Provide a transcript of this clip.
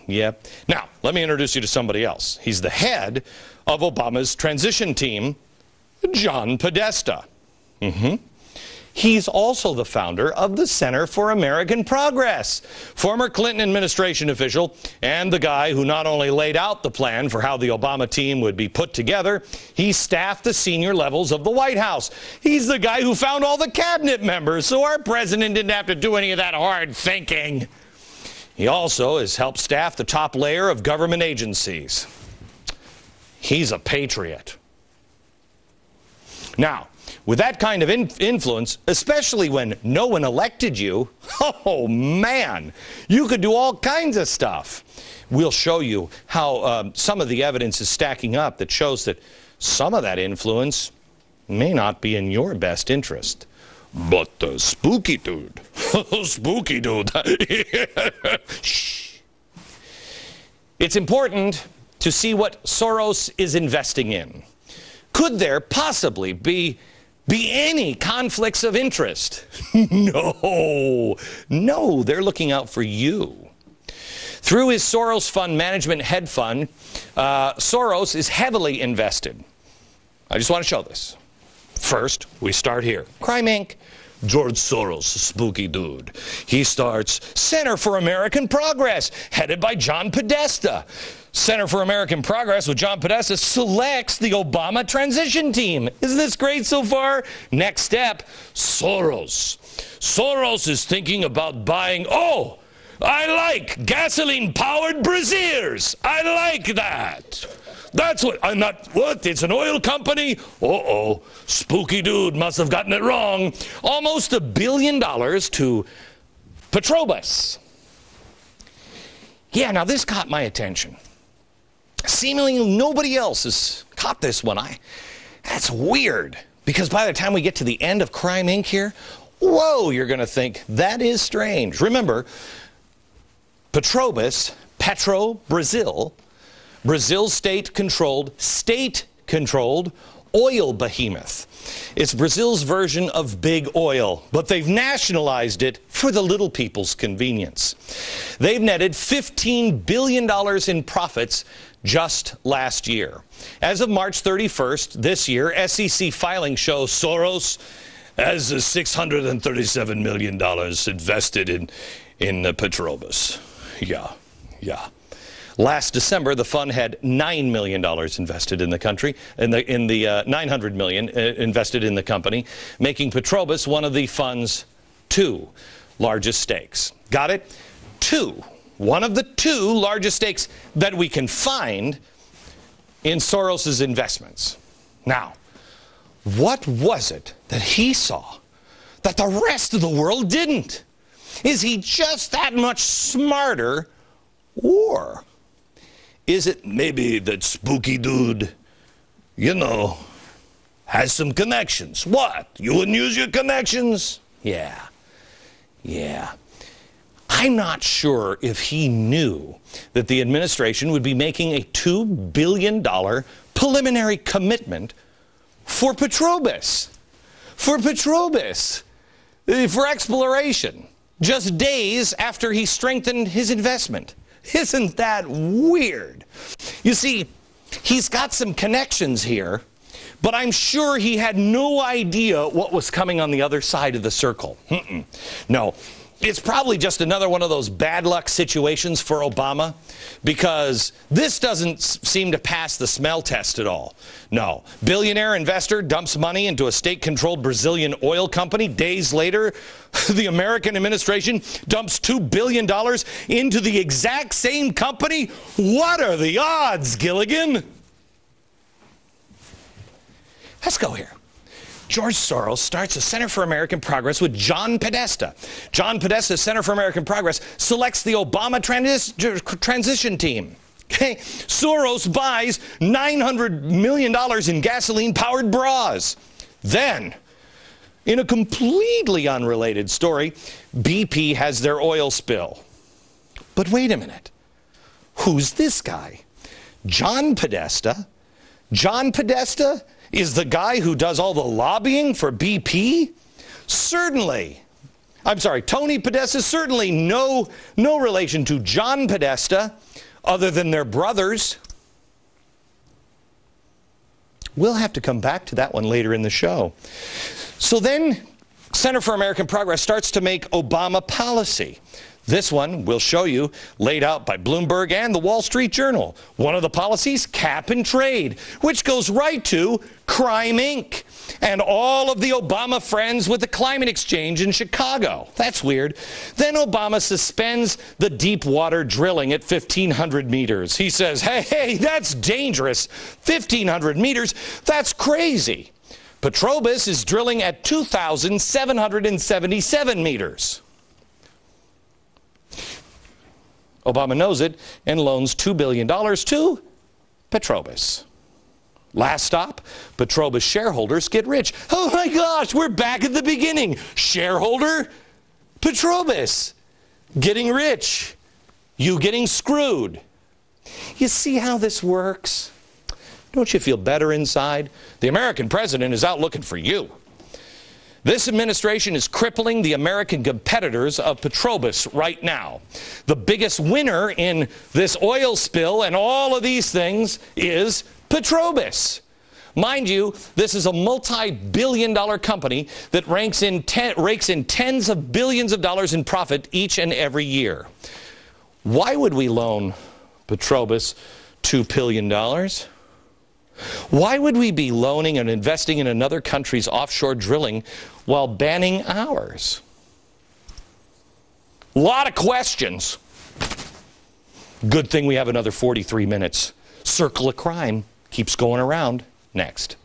Yep. Now, let me introduce you to somebody else. He's the head of Obama's transition team, John Podesta. He's also the founder of the Center for American Progress, former Clinton administration official, and the guy who not only laid out the plan for how the Obama team would be put together, he staffed the senior levels of the White House. He's the guy who found all the cabinet members, so our president didn't have to do any of that hard thinking. He also has helped staff the top layer of government agencies. He's a patriot. Now, with that kind of influence, especially when no one elected you, oh man, you could do all kinds of stuff. We'll show you how some of the evidence is stacking up that shows that some of that influence may not be in your best interest. But the spooky dude, spooky dude. Shh. It's important to see what Soros is investing in. Could there possibly be any conflicts of interest? No, they're looking out for you. Through his Soros Fund Management Hedge Fund, Soros is heavily invested. I just want to show this. First, we start here. Crime Inc. George Soros, spooky dude. He starts Center for American Progress, headed by John Podesta. Center for American Progress with John Podesta selects the Obama transition team. Isn't this great so far? Next step, Soros. Soros is thinking about buying, oh, I like gasoline-powered braziers. I like that. That's what, I'm not, what, it's an oil company? Uh-oh, spooky dude must have gotten it wrong. Almost $1 billion to Petrobras. Yeah, now this caught my attention. Seemingly nobody else has caught this one. That's weird, because by the time we get to the end of Crime Inc. here, whoa, you're going to think, that is strange. Remember, Petrobras, Brazil's state-controlled oil behemoth. It's Brazil's version of big oil, but they've nationalized it for the little people's convenience. They've netted $15 billion in profits just last year. As of March 31st this year, SEC filings show Soros has $637 million invested in Petrobras. Yeah. Last December, the fund had $9 million invested in the country, $900 million invested in the company, making Petrobras one of the fund's two largest stakes. Got it? One of the two largest stakes that we can find in Soros's investments. Now, what was it that he saw that the rest of the world didn't? Is he just that much smarter, or is it maybe that spooky dude, has some connections? What? You wouldn't use your connections? Yeah. I'm not sure if he knew that the administration would be making a $2 billion preliminary commitment for Petrobras. For exploration, just days after he strengthened his investment. Isn't that weird? You see, he's got some connections here, but I'm sure he had no idea what was coming on the other side of the circle. No, it's probably just another one of those bad luck situations for Obama, because this doesn't seem to pass the smell test at all. No, billionaire investor dumps money into a state-controlled Brazilian oil company. Days later, the American administration dumps $2 billion into the exact same company. What are the odds, Gilligan? Let's go here. George Soros starts a Center for American Progress with John Podesta. John Podesta's Center for American Progress selects the Obama transition team. Okay, Soros buys $900 million in gasoline-powered bras. Then, in a completely unrelated story, BP has their oil spill. But wait a minute. Who's this guy? John Podesta? John Podesta is the guy who does all the lobbying for BP? Certainly. I'm sorry, Tony Podesta, certainly no relation to John Podesta, other than their brothers. We'll have to come back to that one later in the show. So then, Center for American Progress starts to make Obama policy. This one, we'll show you, laid out by Bloomberg and the Wall Street Journal. One of the policies, cap and trade, which goes right to Crime Inc. and all of the Obama friends with the climate exchange in Chicago. That's weird. Then Obama suspends the deep water drilling at 1,500 meters. He says, hey, that's dangerous. 1,500 meters, that's crazy. Petrobras is drilling at 2,777 meters. Obama knows it and loans $2 billion to Petrobras. Last stop, Petrobras shareholders get rich. Oh my gosh, we're back at the beginning. Shareholder, Petrobras getting rich. You getting screwed. You see how this works? Don't you feel better inside? The American president is out looking for you. This administration is crippling the American competitors of Petrobras right now. The biggest winner in this oil spill and all of these things is Petrobras. Mind you, this is a multi-billion-dollar company that rakes in tens of billions of dollars in profit each and every year. Why would we loan Petrobras $2 billion? Why would we be loaning and investing in another country's offshore drilling while banning ours? A lot of questions. Good thing we have another 43 minutes. Circle of Crime keeps going around. Next.